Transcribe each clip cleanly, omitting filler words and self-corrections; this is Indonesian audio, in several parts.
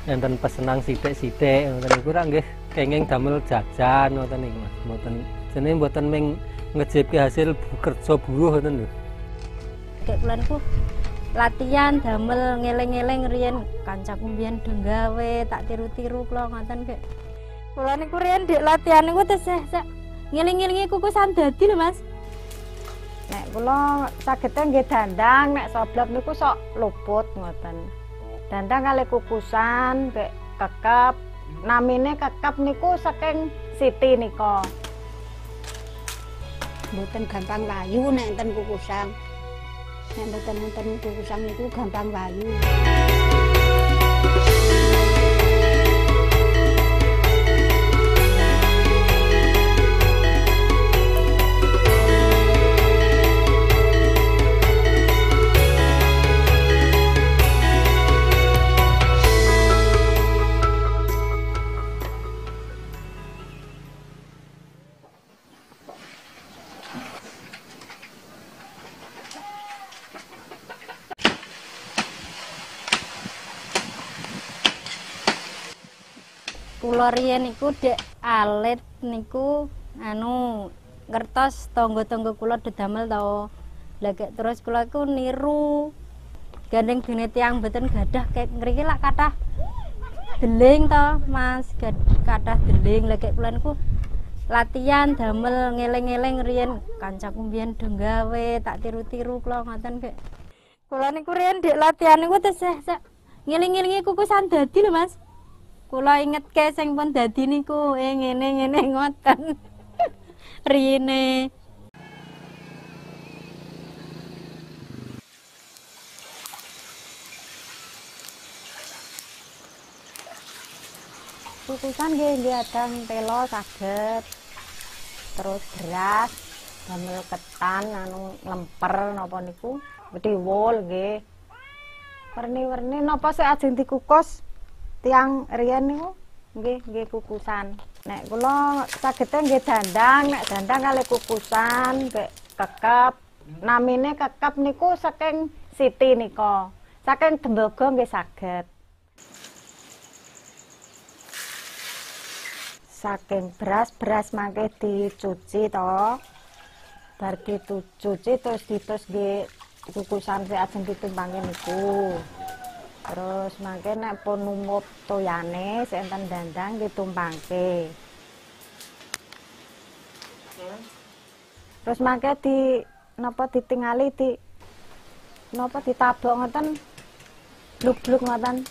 enten pesenang sithik-sithik ngoten niku ra nggih kenging damel jajan ngoten niku Mas. Mboten jenenge mboten ming ngejipke hasil kerja buruh ngoten lho. Kayak bulanku latihan damel ngeling-eling riyen kancaku mbiyen do gawe tak tiru-tiru kula ngoten kek. Kula niku riyen ndek latihan niku tesih ngeling-elingi kukusan dadi lho Mas. Nek kula sagete nggih dandang, nek soblok niku sok luput ngoten. Dandang kali kukusan kek kekep. Namine kekep niku saking Siti nika. Mboten gampang layu nek enten kukusan. Nek mboten kukusan niku gampang layu. Kula riyen niku dek alit niku ngertos tangga-tangga kula dedamel to. Lah terus kula iku niru gandeng dene tiyang mboten gadah kayak ngriki lak kathah deling to Mas, kathah deling. Lah kula niku latihan damel ngeling-eling riyen kancaku mbiyen do gawe tak tiru-tiru kula ngoten kek. Kula niku riyen dek latihan niku tesih ngeling-elingi kukusan dadi lho Mas. Kula ingetke sing pun dadi niku ngene ngoten. Riyene. Kukusan nggih adang telo saged. Terus beras, damel ketan lemper napa niku, diwul nggih. Werni-werni napa sik ajeng dikukus? Tiang riyen niku nggih kukusan. Nek kula sagete nggih dandang, nek dandang kali kukusan kek kekep. Namine kekep niku saking Siti nika. Saking tembaga nggih saged. Saking beras mangke dicuci to. Bar dicuci terus nggih kukusan sik ajeng ditumpangke niku. Terus mangke nek pun numut toyane senten dandang ditumpangke. Terus mangke ditingali ditabok ngoten. Bluk-bluk ngoten.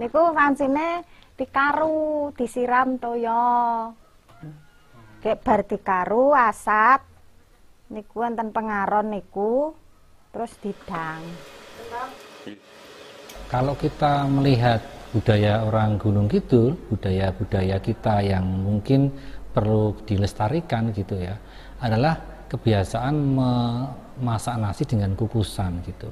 Niku kancine dikaru, disiram toya. Kek bar dikaru asat niku wonten pengaron niku. Terus didang. Kalau kita melihat budaya orang Gunung Kidul, budaya-budaya kita yang mungkin perlu dilestarikan gitu ya, adalah kebiasaan memasak nasi dengan kukusan gitu.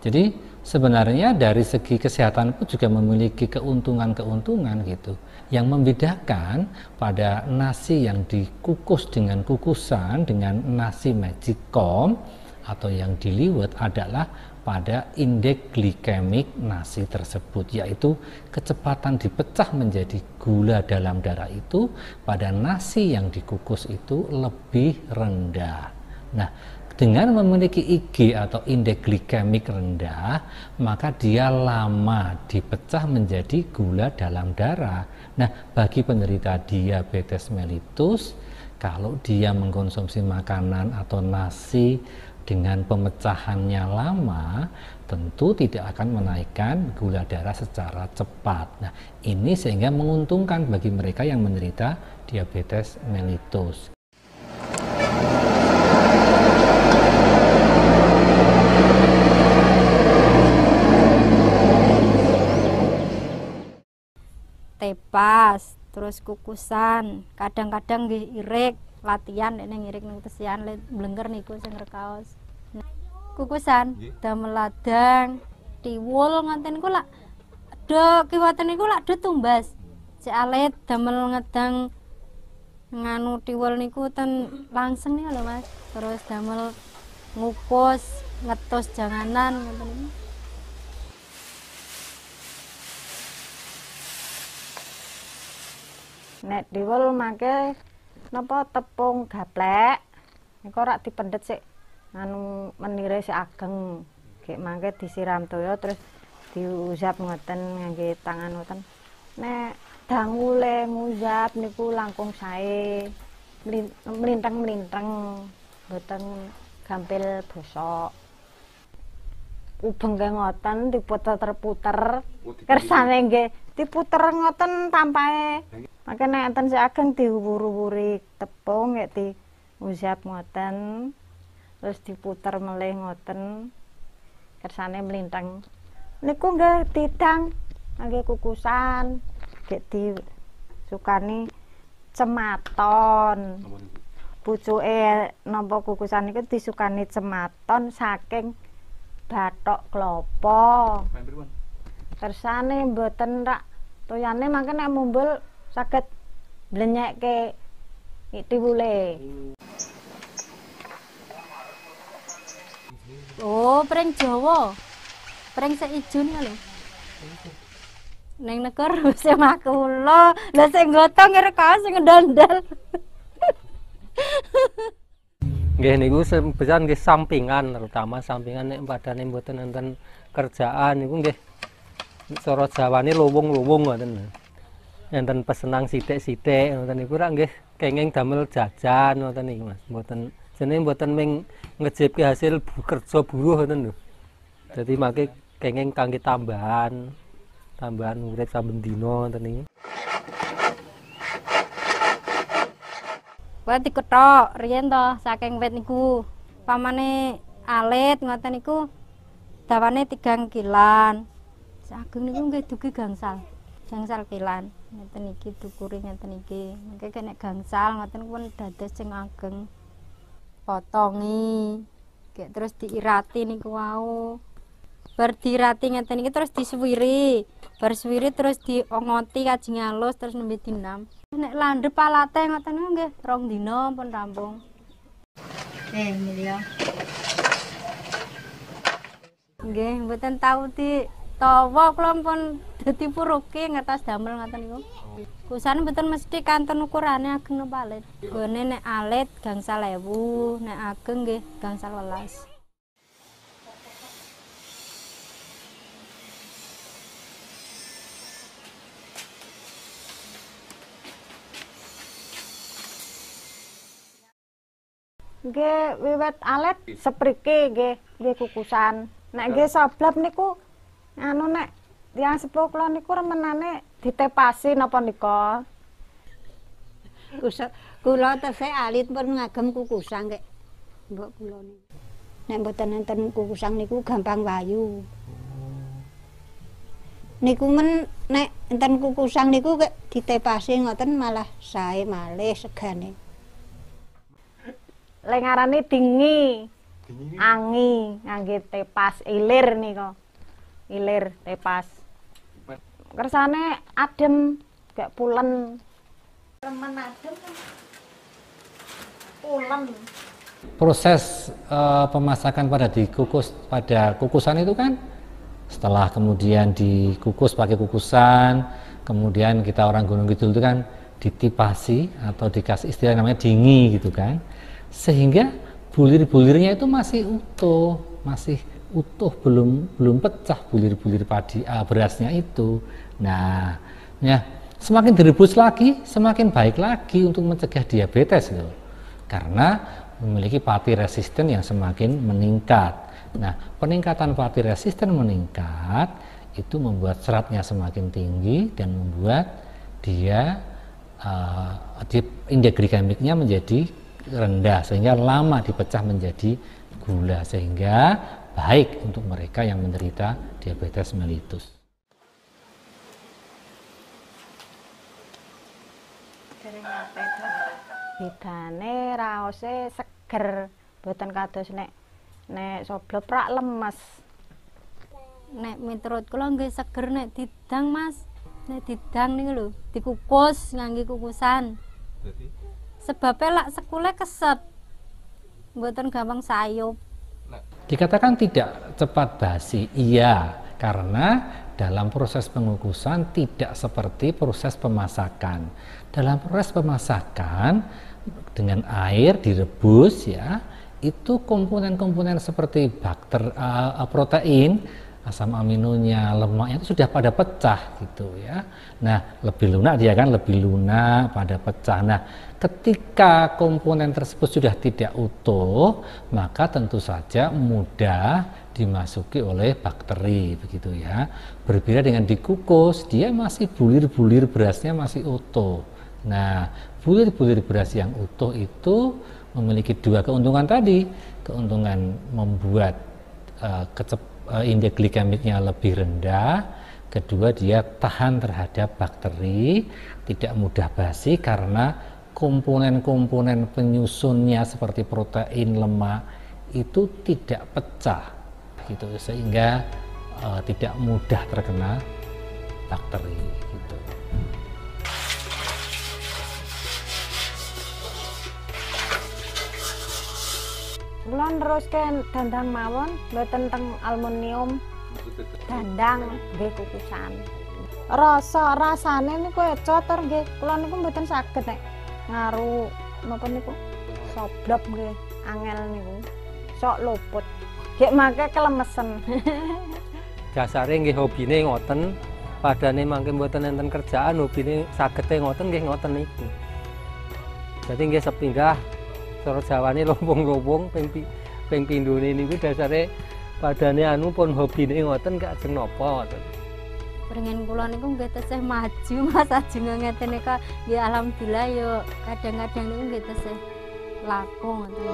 Jadi sebenarnya dari segi kesehatan pun juga memiliki keuntungan-keuntungan gitu. Yang membedakan pada nasi yang dikukus dengan kukusan dengan nasi magicom atau yang diliwet adalah pada indeks glikemik nasi tersebut, yaitu kecepatan dipecah menjadi gula dalam darah itu pada nasi yang dikukus itu lebih rendah. Nah, dengan memiliki IG atau indeks glikemik rendah, maka dia lama dipecah menjadi gula dalam darah. Nah, bagi penderita diabetes mellitus, kalau dia mengkonsumsi makanan atau nasi dengan pemecahannya lama, tentu tidak akan menaikkan gula darah secara cepat. Nah, ini sehingga menguntungkan bagi mereka yang menderita diabetes mellitus. Tepas, terus kukusan, kadang-kadang nggih irik. Latihan nek ngirik ning tesian blengker niku sing rekaos. Kukusan damel ladang, tiwul ngoten niku lak do kiwaten niku lak do tumbas. Cek alit damel ngedang nganu tiwul niku ten langseng nih lho Mas. Terus damel ngukus, ngetus janganan ngoten niku. Nek diwul mangke napa tepung gaplek niku ora dipendhet sik anu menire sik ageng. Gek mangke disiram toya terus diusap ngoten ngangge tangan ngoten. Nek dangule ngusap niku langkung sae mlintang-mlintang mboten gampil bosok. Ubeng ke ngoten diputer-puter kersane nggih diputer ngoten tampae. Mangke nek enten sing ageng diwur-wuri tepung nggih diusap ngoten terus diputer melih ngoten kersane mlintang. Niku nggih didang nggih kukusan nggih disukani cematon. Pucuke napa kukusan niku disukani cematon saking bathok klapa. Kersane mboten rak toyane mangke nek mumbul saged blenyekke tiwule. Oh, pring Jawa. Pring seijon lho. Ning negara sing makula, lha sing gotong rekaos sing ndandel. Nggih niku sebesan nggih sampingan, terutama sampingan nek padane mboten enten kerjaan niku nggih cara Jawane luwung-luwung ngoten. Enten pesenang sithik-sithik ngoten niku rak nggih kenging damel jajan ngoten niku Mas. Mboten jenenge mboten ming ngejipke hasil kerja buruh ngoten lho. Dadi mangke kenging kangge tambahan urip saben dina ngoten niku. Kuwi dikethok riyen to saking wit niku. Pamane alit ngoten niku dawane 3 kilan. Sageng niku nggih dugi gangsal. Gangsal kilan. Ngoten iki dukure ngoten iki. Mengke nek gangsal ngoten pun dados sing ageng. Potongi. Kayak terus diirati niku wau. Bar diirati ngoten iki terus disuwiri. Bar suwiri terus diongoti kaji halus terus nembe dinam. Nek landhep alate ngoten niku nggih 2 dina pun rampung. Milya. Nggih, mboten tau ditawa kula pun dadi puruke ngertos damel ngoten niku. Kusan mboten mesti kanten ukurane ageng napa alit. Gone nek alit gangsal 1000, nek ageng nggih gangsal 12. Nggih wiwit alit sepriki nggih kukusan. Nek nggih soblap niku anu nek tiyang sepuh kula niku remenane ditepasi napa nika. Kula tesih alit pun ngagem kukusan kek. Mbok kula niku. Nek mboten enten kukusan niku gampang wayu. Niku men nek enten kukusan niku kek ditepasi ngoten malah sae malih segane. Lengarane dingi. Angi ngangge tepas ilir nika. Ilir tepas. Kersane adem gak pulen. Remen adem. Pulen. Proses pemasakan pada kukusan itu kan setelah kemudian dikukus pakai kukusan, kemudian kita orang Gunung Kidul itu kan ditipasi atau dikasih istilah namanya dingi gitu kan, sehingga bulir-bulirnya itu masih utuh, belum pecah bulir-bulir padi berasnya itu. Nah, ya semakin direbus lagi semakin baik lagi untuk mencegah diabetes gitu, karena memiliki pati resisten yang semakin meningkat. Nah, peningkatan pati resisten meningkat itu membuat seratnya semakin tinggi dan membuat dia indeks glikemiknya menjadi rendah, sehingga lama dipecah menjadi gula, sehingga baik untuk mereka yang menderita diabetes mellitus. Bedane raose seger, boten kados nek soblop rak lemes. Nek miturut kula nggih seger nek didang Mas. Nek didang niku lho, dikukus ngangge kukusan. Sebabnya lak sekule keset. Mboten gampang sayup. Dikatakan tidak cepat basi, iya, karena dalam proses pengukusan tidak seperti proses pemasakan. Dalam proses pemasakan dengan air direbus ya, itu komponen-komponen seperti protein, asam aminonya, lemaknya itu sudah pada pecah gitu ya. Nah, lebih lunak dia kan, lebih lunak pada pecah. Nah, ketika komponen tersebut sudah tidak utuh, maka tentu saja mudah dimasuki oleh bakteri begitu ya. Berbeda dengan dikukus, dia masih bulir-bulir berasnya masih utuh. Nah, bulir-bulir beras yang utuh itu memiliki dua keuntungan tadi. Keuntungan membuat indeks glikemiknya lebih rendah, kedua dia tahan terhadap bakteri, tidak mudah basi karena komponen-komponen penyusunnya seperti protein, lemak itu tidak pecah gitu, sehingga tidak mudah terkena bakteri gitu. Kulon terus kan dandang mawon, mboten teng aluminium. Dandang nggih kukusan. Rasane niku cotor nggih. Kulon niku mboten saged nek ngaru napa niku. Soblok nggih, angel niku. Sok luput. Gek mangke kelemesen. Dasare nggih hobine ngoten, padane mangke mboten enten kerjaan, hobine sagete ngoten nggih ngoten niku. Jadi nggih sepindah cara Jawane lompong-lompong ping pindhone niku dasare padane anu pun hobine ngoten gak ajeng napa ngoten. Pengen kula niku nggih tesih maju Mas ajeng ngeten nika nggih alhamdulillah yo kadang-kadang niku nggih tesih laku ngoten.